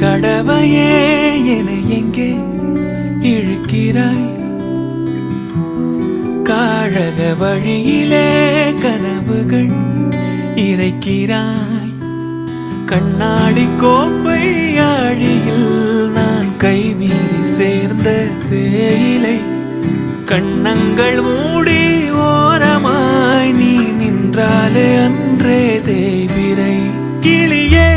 கடவையே என எங்கே இழுக்கிறாய்? காழக வழியிலே கனவுகள் இறைக்கிறாய். கண்ணாடி கோப்பை ஆழியில் நான் கைமீறி சேர்ந்த தேயிலை. கண்ணங்கள் மூடி ஓரமாய் நீ நின்றாலே அன்றே தேய்பிரை. கிளியே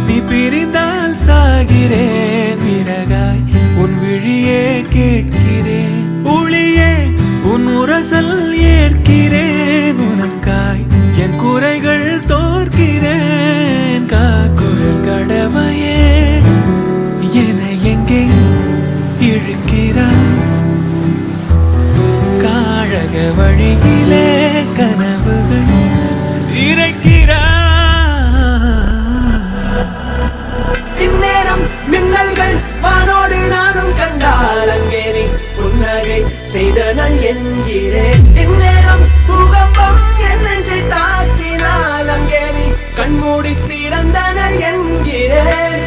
நீ பிரிந்தால் சாகிறேன், விறகாய் உன் விழியே கேட்கிறேன். ஒளியே உன் உரசல் ஏற்கிறேன், உனக்காய் என் குறைகள் தோற்கிறேன். காக்குழல் கடவையே என எங்கே இழுக்கிறாய்? காழக வழியிலே கனவுகள் இறைக்கிறாய். இந்நேரம் மின்னல்கள் வானோடு நானும் கண்டால் அங்கே நீ புன்னகை செய்தனல் என்கிறேன். இந்நேரம் பூகம்பம் என் நெஞ்சை தாக்கினால் அங்கே நீ கண்மூடி திறந்தனல் என்கிறேன்.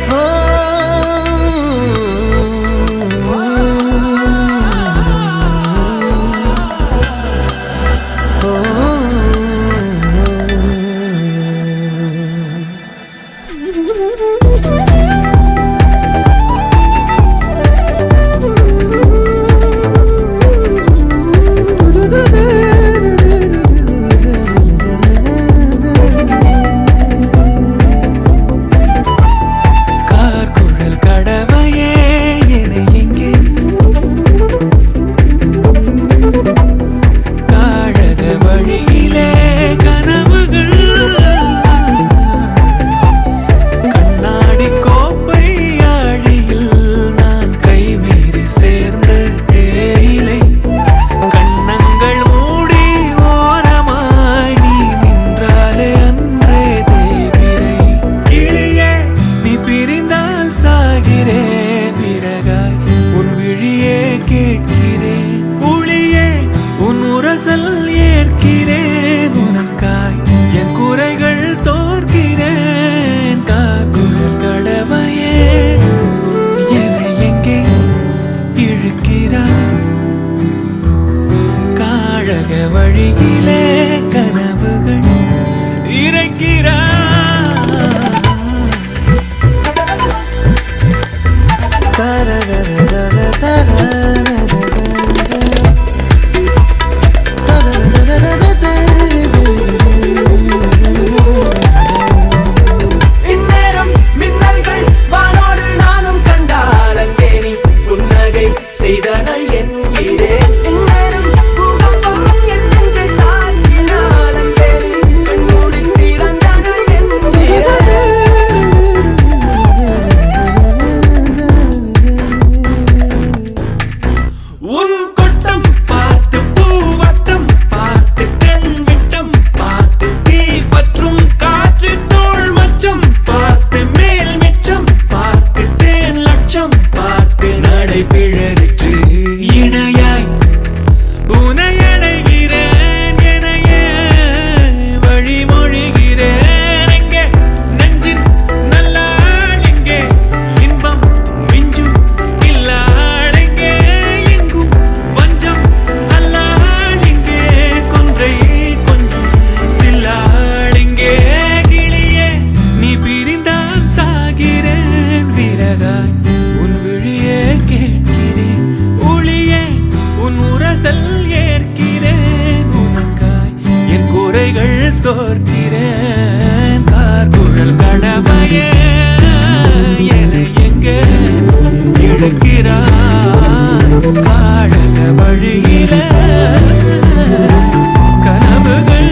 ஏற்கிறேன், உனக்காய் என் குறைகள் தோற்கிறேன். காக்குழல் கடவையே என எங்கே இழுக்கிறாய்? காழக வழியிலே கனவுகள் இறைக்கிறாய். இந்நேரம் மின்னல்கள் வானோடு நானும் கண்டால் அங்கே நீ புன்னகை செய்தனல் என்கிறேன். இந்நேரம் பூகம்பம் என் நெஞ்சை தாக்கினால் அங்கே நீ கண்மூடி திறந்தனல் என்கிறேன். உன் கொட்டம் பார்த்து பூவட்டம் பார்த்து கண் விட்டம் பார்த்து தீ பற்றும் காற்று தோள் மச்சம் பார்த்து மேல் மிச்சம் பார்த்து தேன் லட்சம் பார்த்து நடை பிழறிற்று. இணையாய் உனை அடைகிறேன், எனையே வழிமொழிகிறேன். எங்கே நெஞ்சின் நல்லாள், எங்கே இன்பம் மிஞ்சும் இல்லாள், எங்கே எங்கும் வஞ்சம் அல்லாள், எங்கே கொன்றை கொஞ்சம் சில்லாள். எங்கே கிளியே நீ பிரிந்தால் சாகிறேன், விறகாய் உன் விழியே கேட்கிறேன். ஒளியே உன் உரசல் ஏற்கிறேன், உனக்காய் என் குறைகள் தோற்கிறேன். கார்குழல் கடவையே என எங்கே இழுக்கிறாய்? காழக வழியிலே கனவுகள்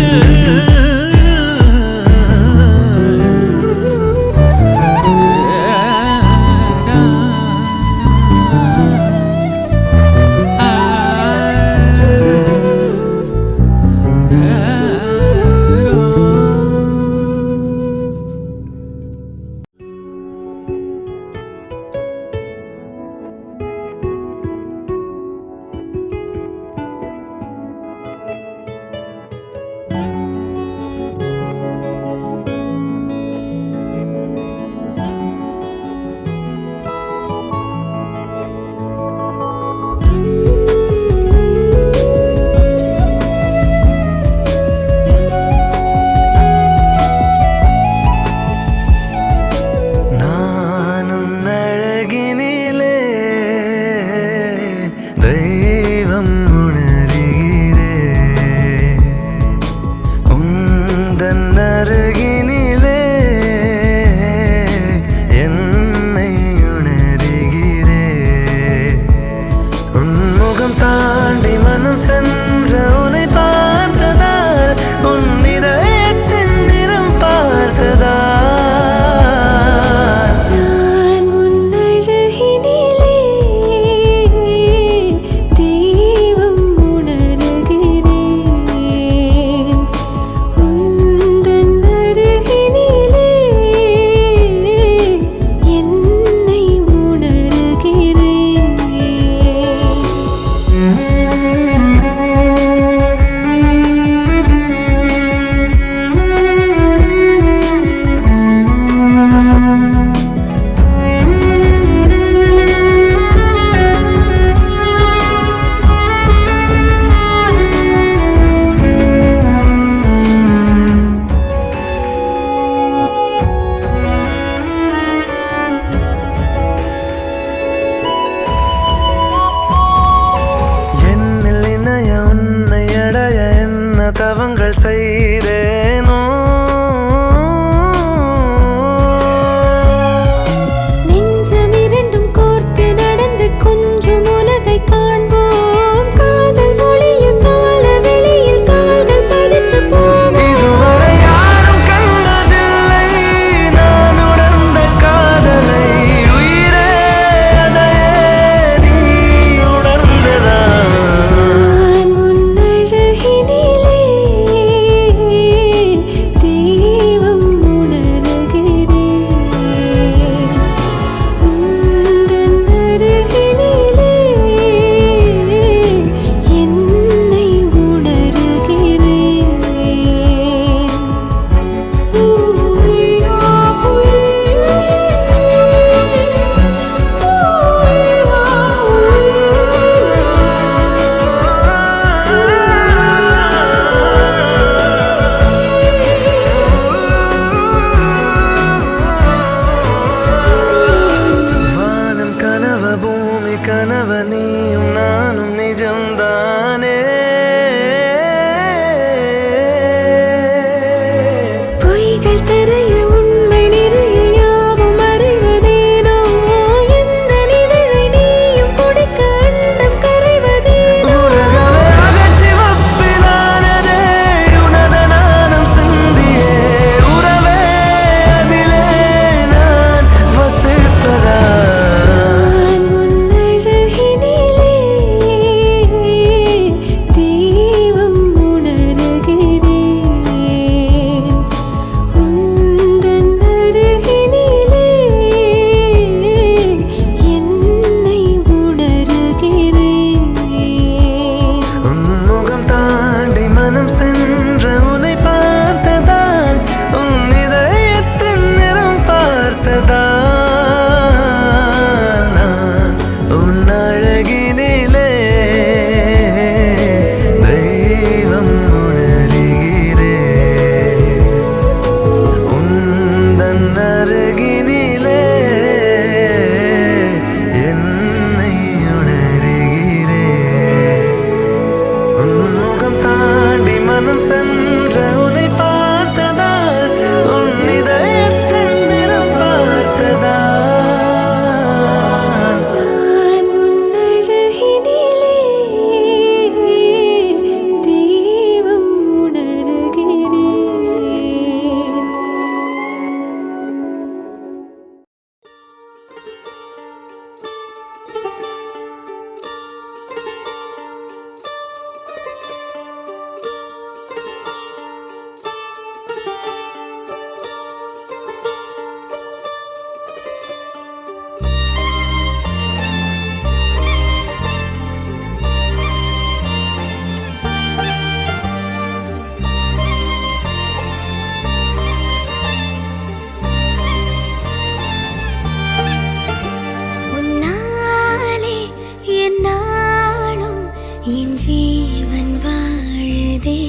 ஜீவன் வாழுதே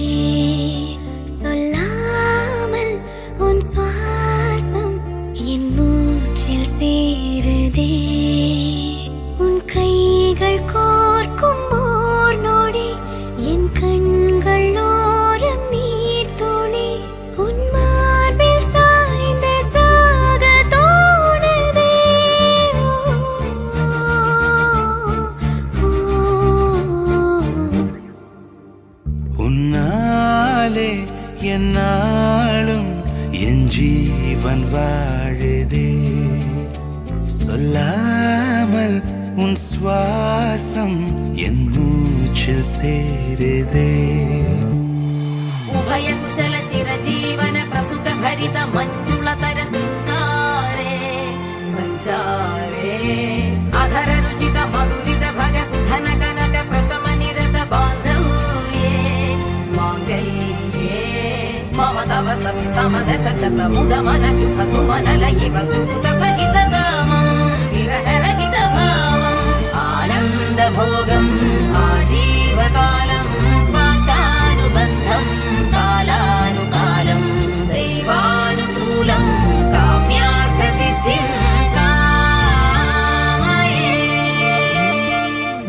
சொல்லாமல் உன் சுவாசம் என் மூச்சில் சேருதே உன் கைகள் கோர்க்கும் ஓர் நொடி என் கண்கள் ஓரம் நீர் துளி உன் மார்பில் சாய்ந்த சாக தோணுதே உன்னாலே என்னாலும் என் ஜீவன் வாழுதே சொல்லாமல் உன் சுவாசம் என் மூச்சில் சேருதே उभय कुशल चिरजीवन प्रसुख भरित मञ्जुलतर शृङ्गारे सञ्चारे अधर रुचित मधुरित भग सुधन कनक प्रशम निरत बान्धव्ये माङ्गल्ये मम तव सति समदश शत मुद मन शुभ सुमन लयिव सुसुत सहित कामं विरह रहित भावम् आनन्द भोगम् आजीवकालं पाशानुबन्धं कालानुकालं दैवानुकूलं काम्यार्थसिद्धिं कामये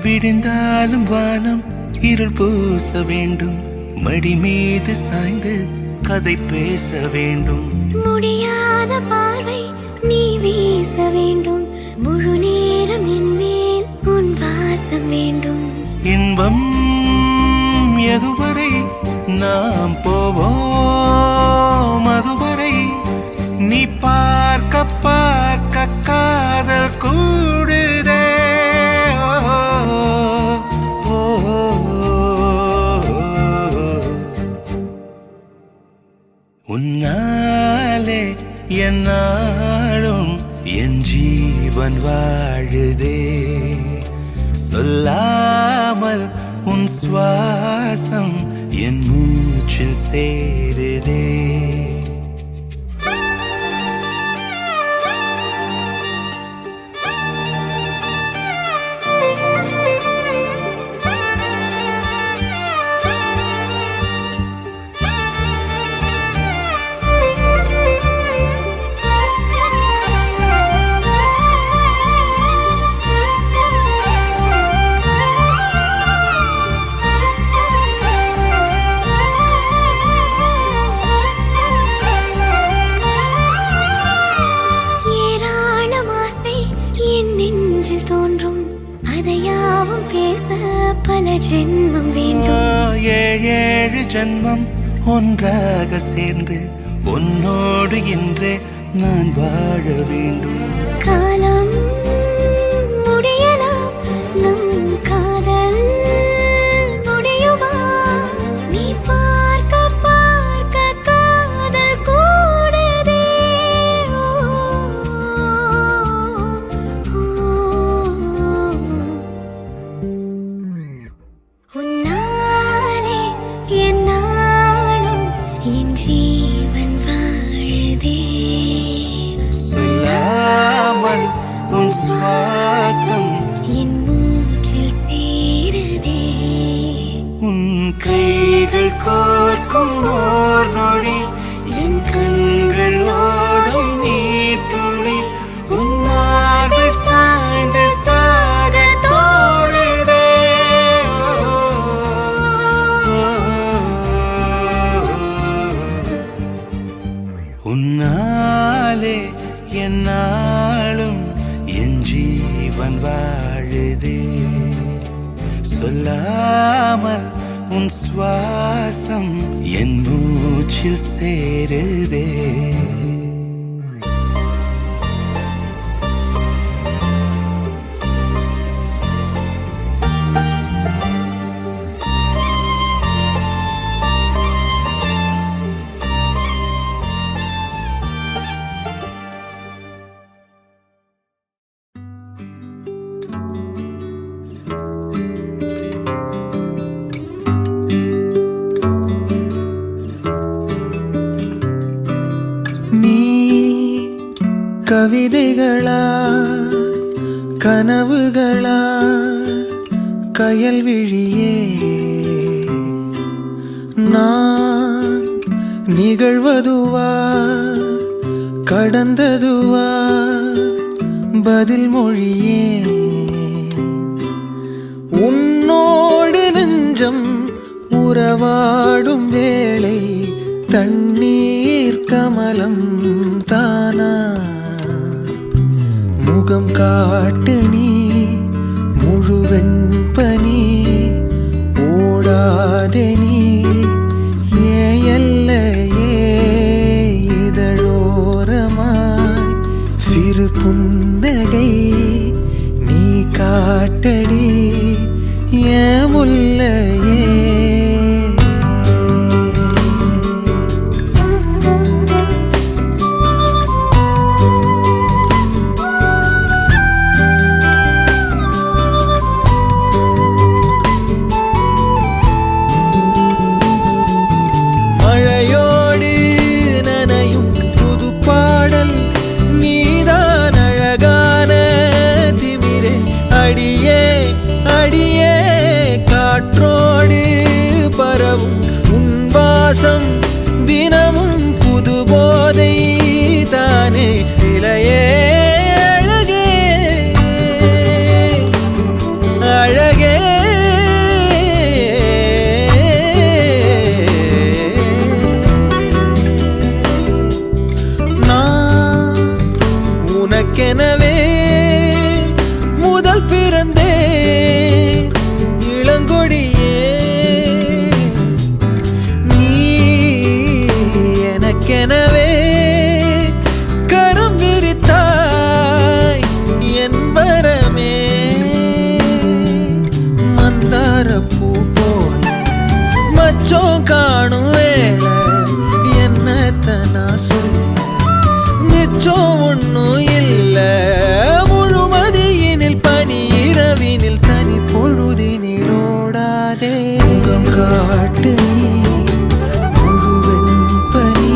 விடிந்தாலும் வானம் இருள் பூச வேண்டும் மடி மீது சாய்ந்து கதை பேச வேண்டும் முடியாத பார்வை நீ வீச வேண்டும் முழு நேரம் என் மேல் உன் வாசம் வேண்டும் இன்பம் எதுவரை நாம் போவோம் அதுவரை நீ பார்க்க பார்க்க காதல் கூடுதே ஓ, ஓ, உன்னாலே என்னாலும் என் ஜீவன் வாழுதே சொல்லாமல் உன் சுவாசம் என் மூச்சில் சேருதே ஏராளம் ஆசை என் நெஞ்சில் தோன்றும் அதையாவும் பேச பல ஜென்மம் வேண்டும் ஏழு ஜன்மம் ஒன்றாக சேர்ந்து உன்னோடு இன்றே நான் வாழ வேண்டும் காலம் முடியலாம் நம் காதல் முடியுமா நீ பார்க்க பார்க்க காதல் கூடுதே உன்னாலே என்னாலும் என் ஜீவன் வாழுதே சொல்லாமல் உன் சுவாசம் என் மூச்சில் சேருதே உன் கைகள் கோர்க்கும் ஓர் நொடி என் கண்கள் ஓடும் நீர் துளி உன் மார்பில் சாய்ந்து சாக தோணுதே உன்னாலே என்னாலும் என் ஜீவன் வாழுதே சொல்லாமல் உன் சுவாசம் என் மூச்சில் சேருதே கவிதைகளா கனவுகளா கயல் விழியே நிகழ்வதுவா கடந்ததுவா பதில் மொழியே உன்னோடு நெஞ்சம் உறவாடும் வேளை தண்ணீர் கமலம் தானா முகம் காட்டு நீ முழுவெண் பனி ஓடாதே நீ எல்லையே இதழோரமாய் சிறு புன்னகை நீ காட்டடி ஏன் முல்லையே மழையோடு நனையும் புது பாடல் நீதான் அழகான திமிரே அடியே அடியே காற்றோடு பரவும் உன் வாசம் தினமும் புது போதை தானே சிலையே அழகே அழகே நான் உனக்கெனவே முதல் பிறந்தே இளங்கொடியே நீ எனக்கெனவே கரம் விரித்தாய் என் வரமே மந்தார பூ போல மச்சம் காணும் வேளை என்னத்த நான் சொல்ல மிச்சம் ஒன்னும் இல்ல முழுமதியினில் பனி இரவினில் தனி பொழுதினில் ஓடாதே முகம் காட்டு நீ முழுவெண் பனி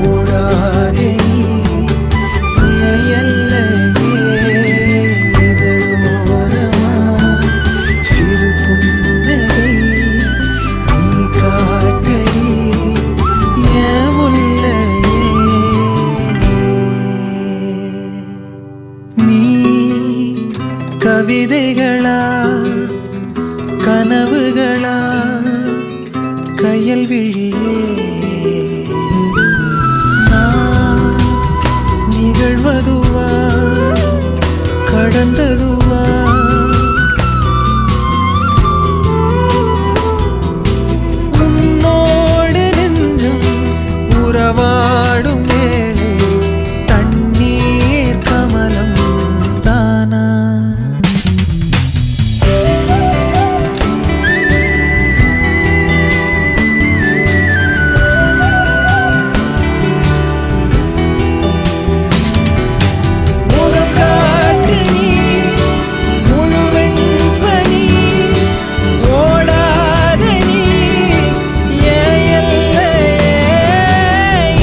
ஓடாதே நீ எல்லையே இதழோரமாய் சிறு புன்னகை நீ காட்டடி ஏன் முல்லையே நீ கவிதைகளா கனவுகளா கையல் விழியே நான் நிகழ்வதுவா கடந்ததுவா உன்னோடு நெஞ்சம் உறவாடும் வேளை தண்ணீர் கமலம் தானா முகம் காட்டு நீ முழுவெண் பனி ஓடாதே நீ ஏன் எல்லையே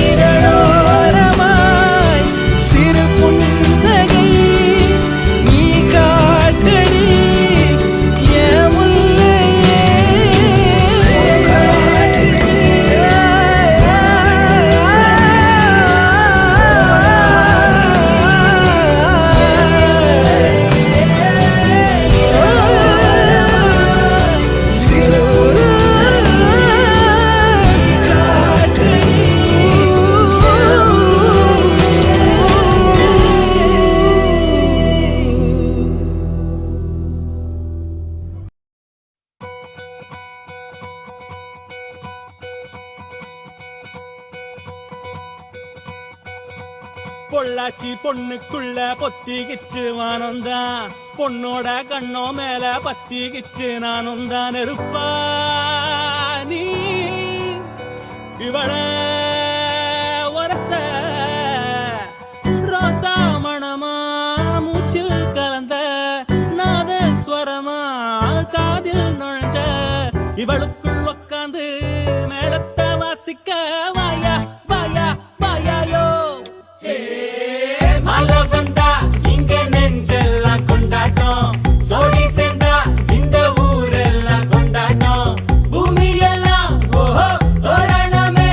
இதழோரமாய் சிறு புன்னகை நீ காட்டடி ஏன் முல்லையே சிறு பொள்ளாச்சி பொண்ணுக்குள்ள பொத்திக்கிச்சு வானந்தான் பொண்ணோட கண்ணோ மேல பத்திக்கிச்சு நானும் தான் இருப்பா நீ இவள ஒரச ரோசா மணமா மூச்சில் கலந்த நாதஸ்வரமா காதில் நுழைஞ்ச இவளுக்குள் உக்காந்து மேளத்தை வாசிக்க வாயா வாயா வாயாயோ மழை வந்தா இங்க நெஞ்செல்லாம் கொண்டாட்டம் சோடி சேர்ந்தா இந்த ஊரெல்லாம் கொண்டாட்டம் பூமி எல்லாம் ஓஹோ தோரணமே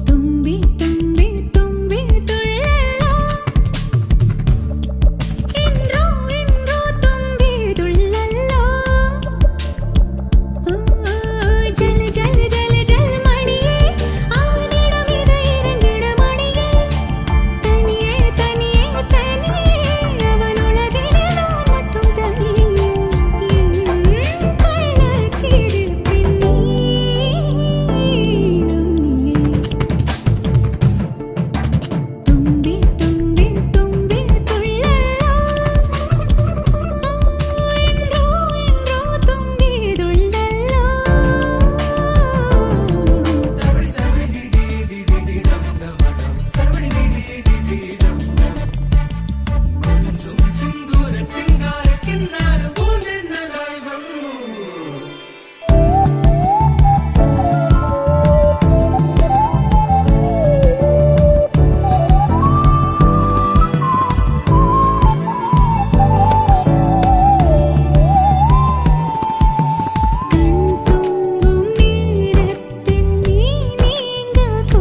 തുമ്പി തുമ്പി തുമ്പി തുള്ളല്ലോ ഇൻറോ ഇൻറോ തുമ്പി തുള്ളല്ലോ ജല ജല ജല ജല മണിയേ അവനിടം ഇത് ഇറങ്ങിട മണിയേ തനിയേ തനിയേ തനിയേ അവനുലകിലെ நான் மட்டும் தனியே கள்ளச்சிரிப்பின் நீளம் நீயே തുമ്പി തുമ്പി തുമ്പി തുള്ളല്ലോ ഇൻറോ ഇൻറോ തുമ്പി തുള്ളല്ലോ കൺതൂങ്ങും നേരത്തിൽ നീ നീങ്ങകൂടാது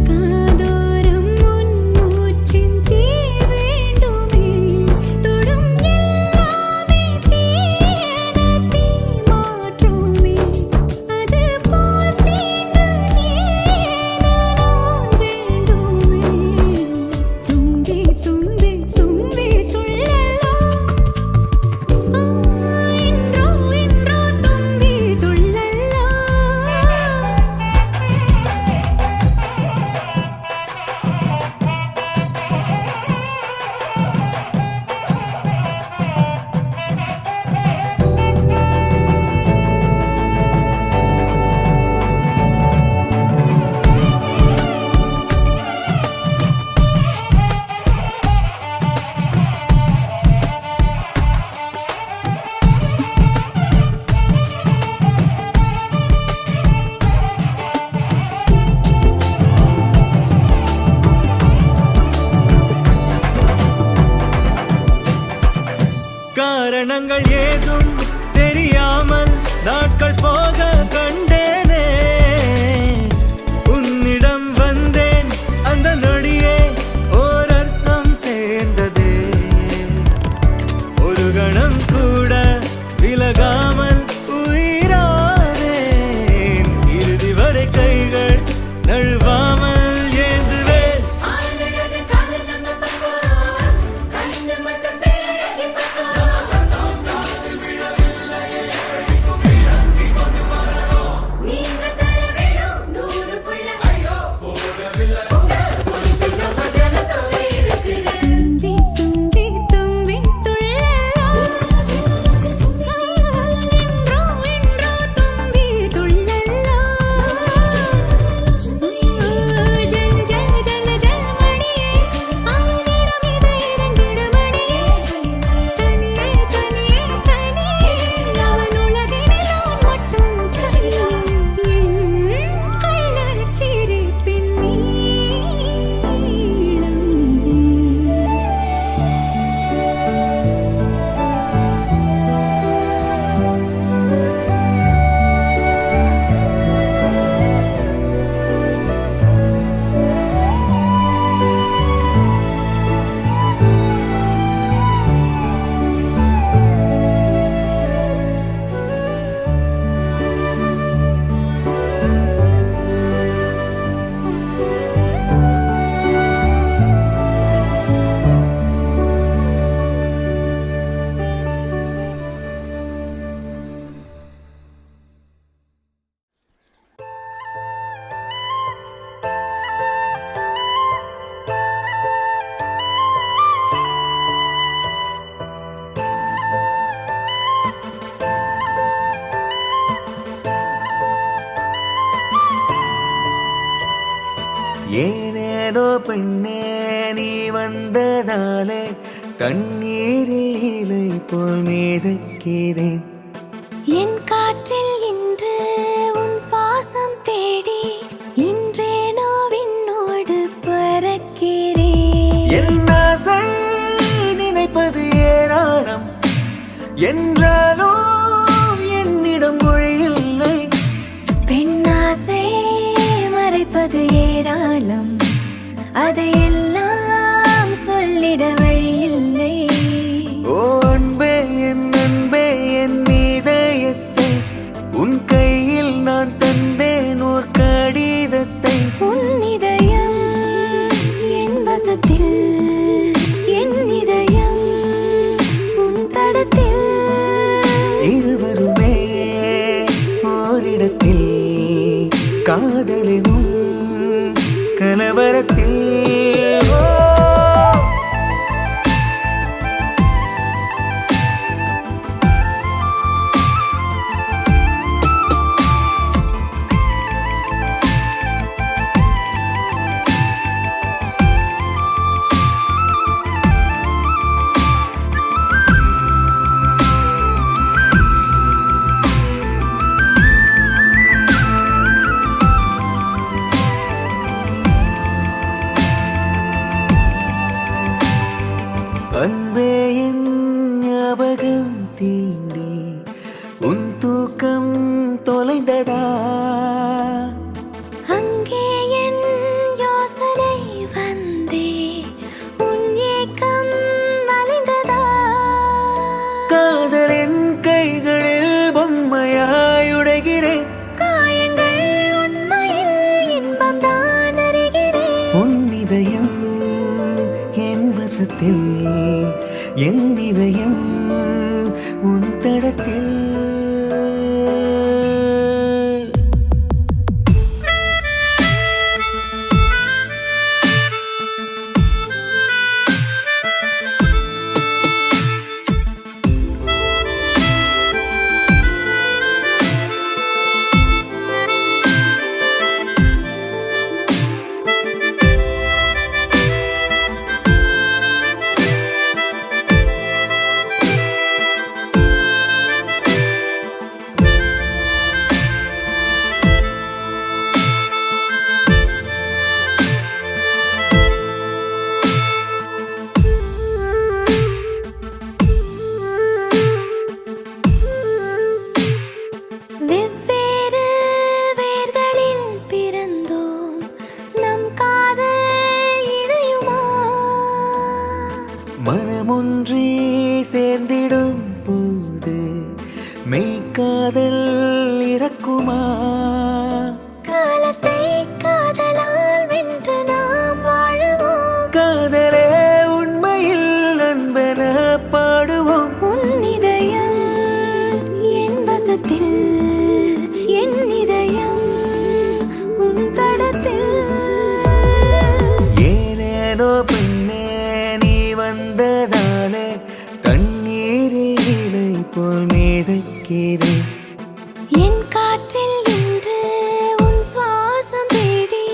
കാതോരം മുൻമൂച്ചിൻ തീ വേണ്ടുമേ തൊടും எல்லாமே தீயன தீ மாற்றுமே அது போல் தீண்டு நீயன நான் வேண்டுமே തുമ്പി തുമ്പി തുമ്പി തുള്ളല്ലോ ഇൻറോ ഇൻറോ തുമ്പി തുള്ളല്ലോ காரணங்கள் ஏதும் தெரியாமல் நாட்கள் போக கண்டேனே உன்னிடம் வந்தேன் அந்த நொடியே ஓர் அர்த்தம் சேர்ந்ததே ஒரு கணம் கூட விலகாமல் உயிரானேன் இறுதி வரை கைகள் நழுவாமல் ஏந்துவேன் ஆனழகு காதல் நம்ம பக்கம் கண்ணு மட்டும் பேரழகி பக்கம் நீங்க தர வேணும் 100 புள்ள തുമ്പി തുമ്പി തുമ്പി തുള്ളല്ലോ ഇൻറോ ഇൻറോ തുമ്പി തുള്ളല്ലോ ജല ജല ജല ജല മണിയേ അവനിടം ഇത് ഇറങ്ങിട മണിയേ തനിയേ തനിയേ തനിയേ അവനുലകിലെ நான் மட்டும் தனியே கள்ளச்சிரிப்பின் நீளம் நீயே ஏனேனோ பெண்ணே நீ வந்ததாலே கண்ணீரில் இலை போல் மிதக்கிறேன் என் காற்று என்றாலும் என்னிடம் மொழி இல்லை. பெண்ணாசை மறைப்பது ஏராளம், அதையெல்லாம் சொல்லிட வழியில்லை. ஓ அன்பே என் அன்பே என் இதயத்தை உன் கையில் நான் தந்தேன் ஓர் கடிதத்தை. உன் இதயம் என் வசத்தில், என் இதயம் உன் தடத்தில். இருவருமே ஓரிடத்தில் காதலினும் கலவரத்தில். ஓ அன்பே என் ஞாபகம் தீண்டி உன் தூக்கம் தொலைந்ததா? அங்கே என் யோசனை வந்தே உன் ஏக்கம் மலைந்ததா? காதலின் கைகளில் பொம்மையாயுடைகிறேன். காயங்கள் உண்மையில் இன்பம் தான் அறிகிறேன். உன் இதயம் என் வசத்தில், என் இதயம் உன் தடத்தில். வெவ்வேறு வேர்களில் பிறந்தோம், நம் காதல் இணையுமா? மனமொன்றே சேர்ந்திடும் போது மெய்க்காதல் இறக்குமா? காலத்தை காதலால் வென்று நாம் வாழுவோம். காதலே உண்மையில் அன்பென பாடுவோம். உன் இதயம் என் வசத்தில், என் இதயம் உன் தடத்தில். ஏனேனோ பெண்ணே நீ வந்ததாலே தண்ணீரில் இலை போல் மிதக்கிறேன். என் காற்றில் இன்று உன் சுவாசம் தேடி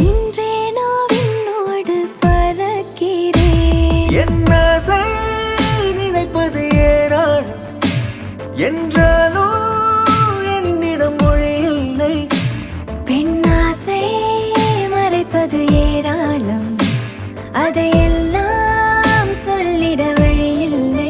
இன்றேனோ விண்ணோடு பறக்கிறேன். என் ஆசை நினைப்பது ஏராளம், என்றாலும் என்னிடம் மொழி இல்லை. பெண்ணாசை மறைப்பது ஏராளம், அதையெல்லாம் சொல்லிட வழியில்லை.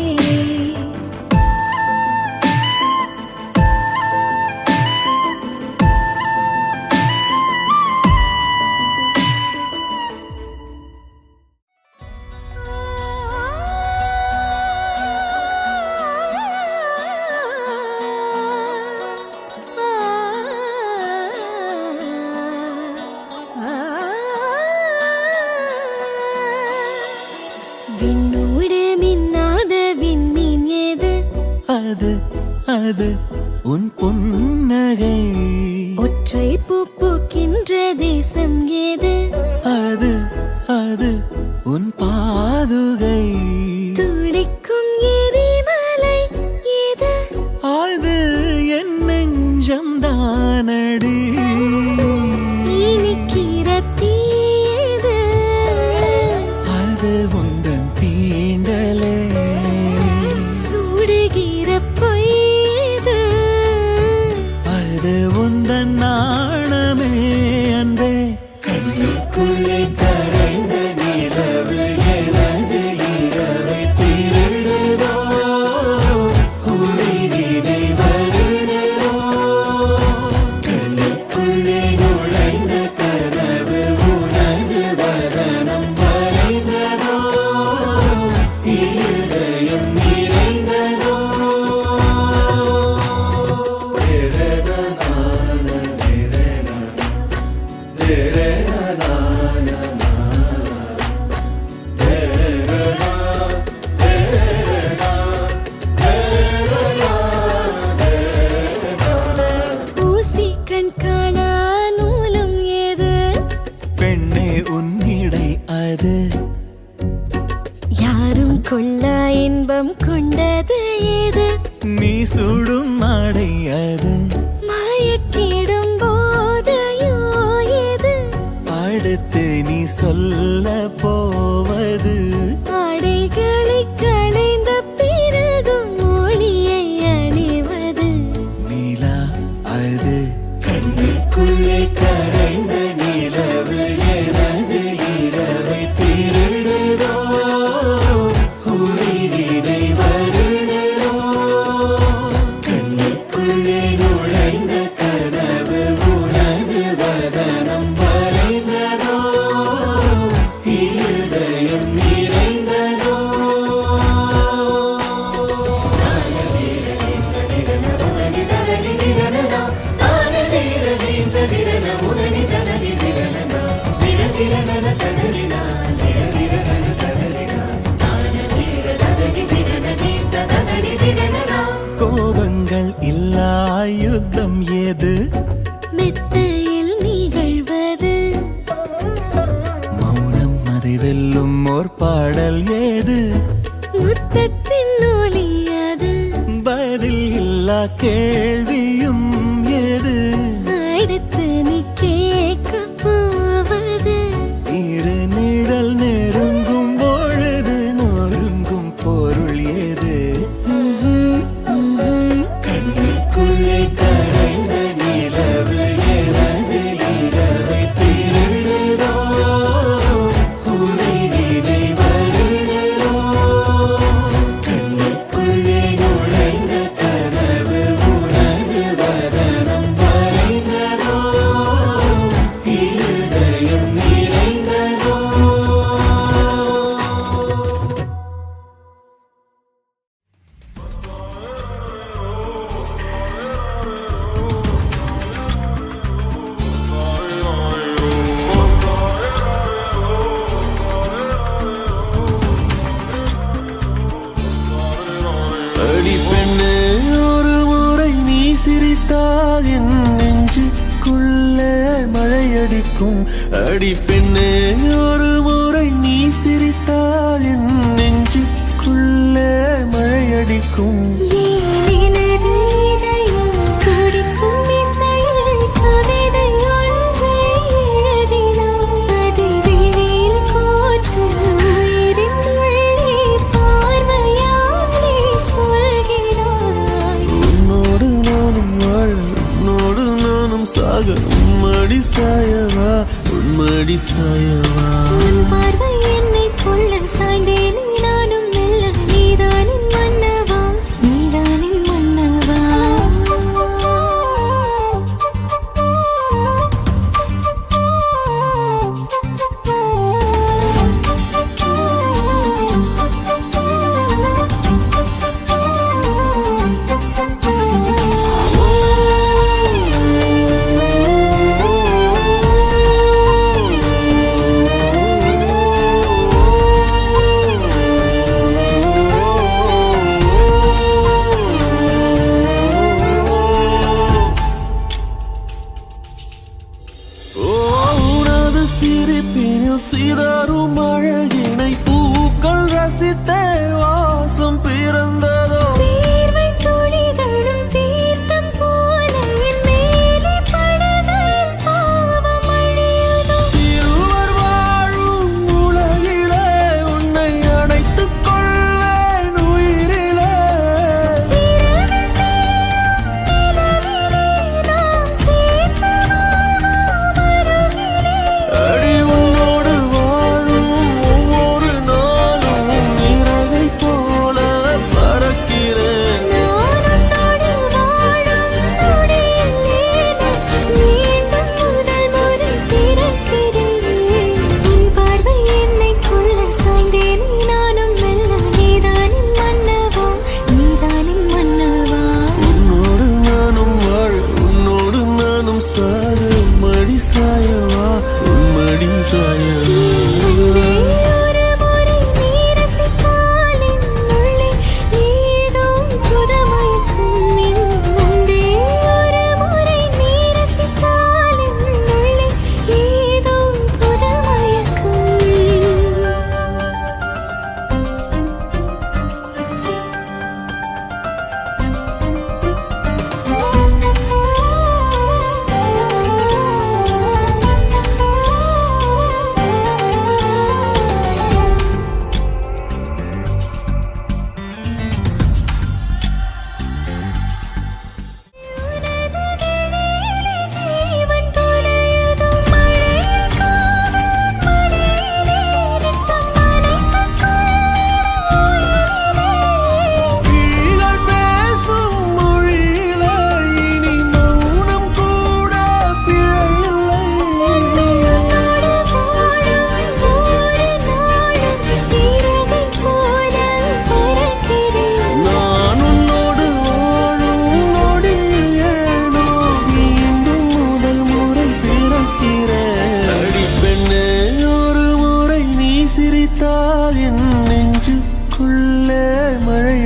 விண்ணோடு மின்னாத விண்மீன் ஏது? அது அது உன் புன்னகை. ஒற்றை பூ பூக்கின்ற தேசம் ஏது? அது அது உன் பாதுகை. துடிக்கும் எரிமலை ஏது? அது என் நெஞ்சம் தானடி. இனிக்கிற தீ ஏது? அது உந்தன் தீண்டலே. சுடுகிற பொய் ஏது? இன்பம் கொண்டது ஏது நீ சுடும் மாடை அது மயக்கிடும் போதையோ ஏது அடுத்து நீ சொல்ல போவது ஆடைகளை களைந்த பிறகும் ஒளியை அணிவது நீலா அது கண்ணுக்குள்ளே கரைந்த நிலவு எனது இரவை திருடுதோ உயிரினை வருடுதோ கண்ணுக்குள்ளே நுழைந்த கனவு உனது வதனம் வரைந்ததோ இருதயம் நிறைந்ததோ கோபங்கள் இல்லா யுத்தம் ஏது மெத்தையில் நிகழ்வது மௌனம் அதை வெல்லும் ஓர் பாடல் ஏது முத்தத்தின் ஒலி அது பதில் இல்லா கேள்வியும் ஏது அடுத்து நீ கேட்க போவது இரு நிழல் நெருங்கும் பொழுது நொறுங்கும் பொருள் ஏது கண்ணுக்குள்ளே கரைந்த நிலவு எனது இரவை திருடுதோ உயிரினை வருடுதோ கண்ணுக்குள்ளே நுழைந்த கனவு உனது வதனம் வரைந்ததோ இருதயம் நிறைந்ததோ அடி பெண்ணே ஒரு முறை நீ சிரித்தால் என் நெஞ்சுக்குள்ளே மழையடிக்கும் அடி பெண்ணே ஒரு முறை நீ சிரித்தால் என் நெஞ்சுக்குள்ளே மழையடிக்கும் ஏனெனது இதயம் துடிக்கும் இசையில் கவிதை ஒன்றை எழுதினாய். அதை விழியில் கோர்த்து உயிரின் உள்ளே பார்வையாலே சொல்கிறாய். உன்னோடு நானும் வாழ உன்னோடு நானும் சாக உம்மடி சாயவா உம்மடி சாயவா உன் பார்வை என்னைக் கொள்ள சாய்ந்தேனே நானும் மெல்ல. நீதானின் மன்னவா, நீதானின் மன்னவா.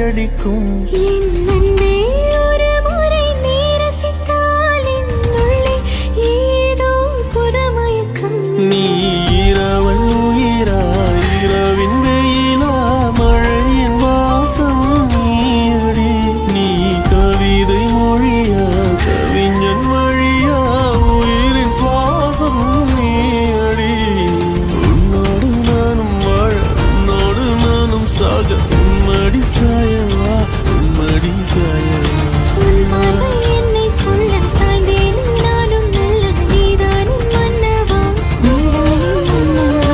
அடிக்கும் என் அன்பே, ஒரு முறை நீ ரசித்தால் என்னுள்ளே ஏதோ புதுமயக்கம். நீ இரவல் உயிரா இரவின் வெயிலா மழையின் வாசம் நீயடி நீ கவிதை மொழியா கவிஞன் வழியா உயிரின் சுவாசம் நீயடி உன்னோடு நானும் வாழ உன்னோடு நானும் சாக உன்மடி சாயவா உன்மடி சாயவா உன் பார்வை என்னை கொள்ள சாய்ந்தேனும் நானும் நல்ல நீதானும் மன்னவா நீதானும் மன்னவா.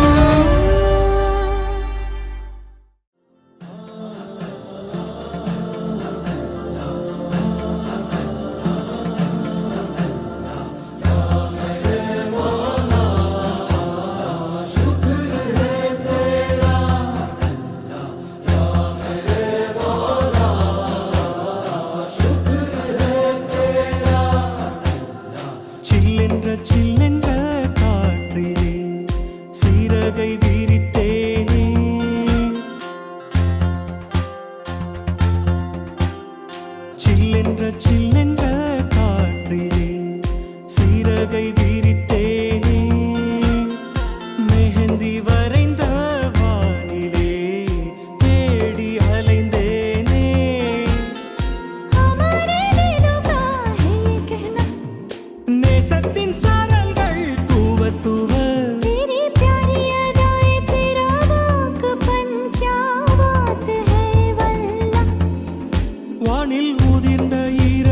சில்லென்ற காற்றிலே சீரகை விரித்தேனே சில்லென்ற காற்றிலே சீரகை விரித்தேனே மெஹந்தி வரைந்த வானிலே தேடி அலைந்தேனே हमारे दिलों का है ये कहना, நேசத்தின் சாரல்கள் தூவ தூவ तेरी प्यारी अदाएं तेरा वाकपन क्या बात है वल्ला. வானில் உதிர்ந்த ஈர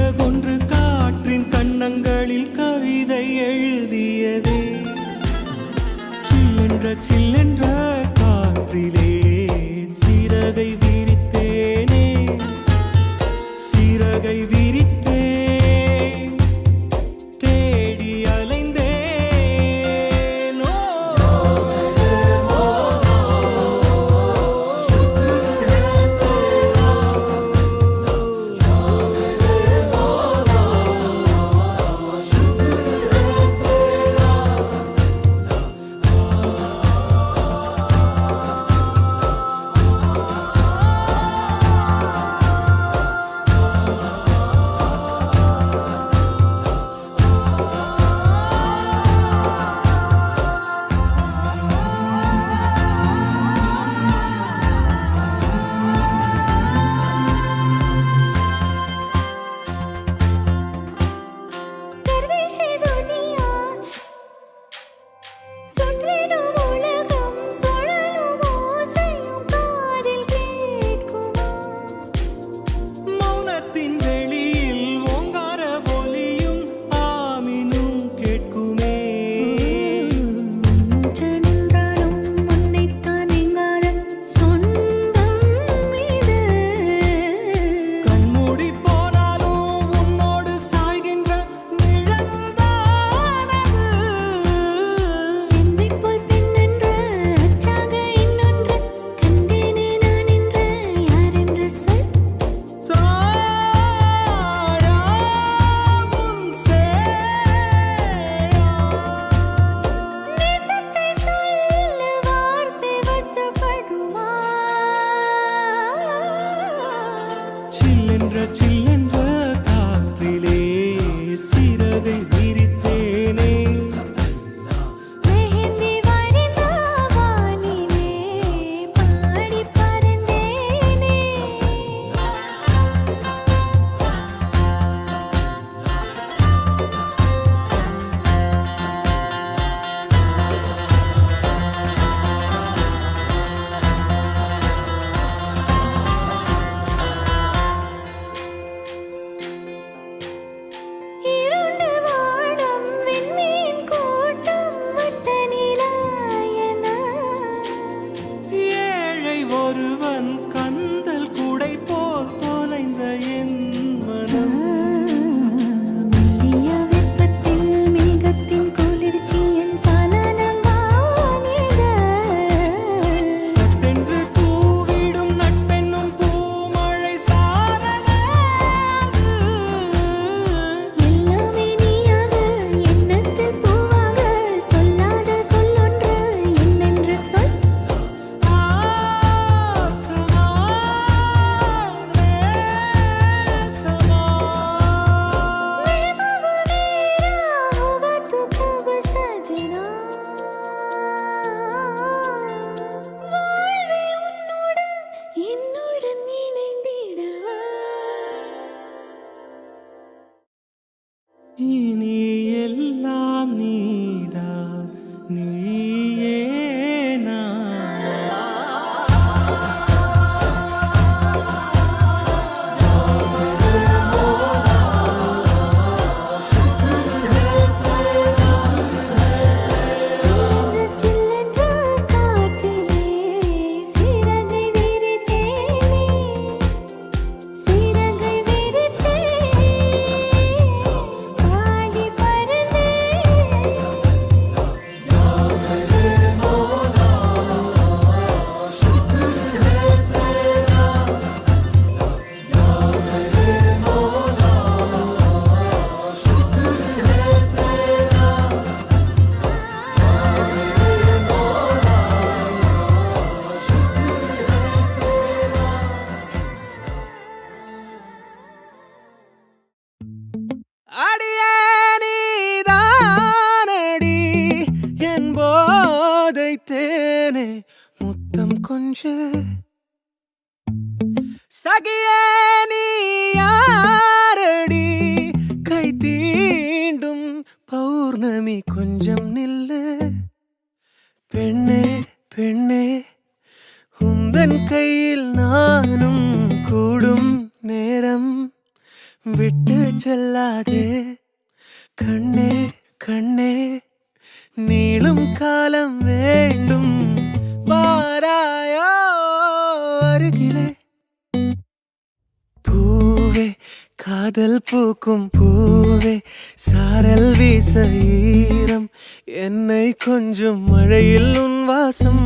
அடியே நீதானடி என் போதை தேனே முத்தம் கொஞ்சு சகியே நீ யாரடி கை தீண்டும் பௌர்ணமி கொஞ்சம் நில்லு பெண்ணே பெண்ணே உந்தன் கையில் நானும் கூடும் நேரம் விட்டு செல்லாதே கண்ணே கண்ணே நீளும் காலம் வேண்டும் வாராயோ அருகிலே பூவே காதல் பூக்கும் பூவே சாரல் வீச ஈரம் என்னை கொஞ்சம் மழையில் உன் வாசம்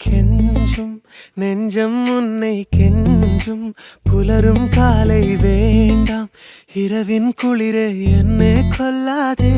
கெஞ்சும் நெஞ்சம் உன்னை கெஞ்சும் புலரும் காலை வேண்டாம் இரவின் குளிரே என்னை கொல்லாதே